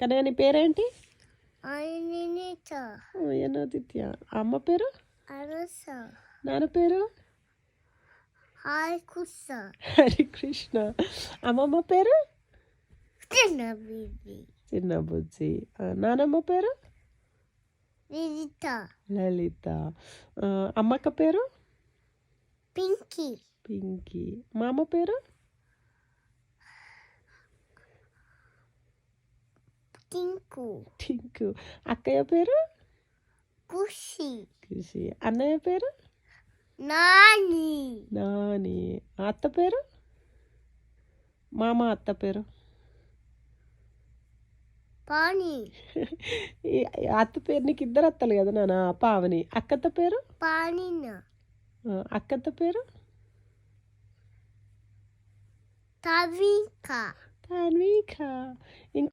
కన్నయ్య నీ పేరేంటి? అనిత యనాదిత్య. అమ్మ పేరు? అరస నాన్న పేరు? హాయకుస హరికృష్ణ. అమ్మమ్మ పేరు? చిన్న బీబీ చిన్న బుజ్జి. నానమ్మ పేరు? విజిత లలిత. అమ్మక్క పేరు? పింకీ పింకీ. మామ పేరు? టింకు టింకు. అక్కయ్య పేరు? ఖుషి ఖుషి. అన్నయ్య పేరు? నాని నాని. అత్త పేరు? మామ అత్త పేరు? పాని ఈ అత్త పేరు నీకు ఇద్దరు అత్తలు కదా నాన్న, పావని. అక్కత్త పేరు? పానిన అక్కత్త పేరు? తవిక తన్విక.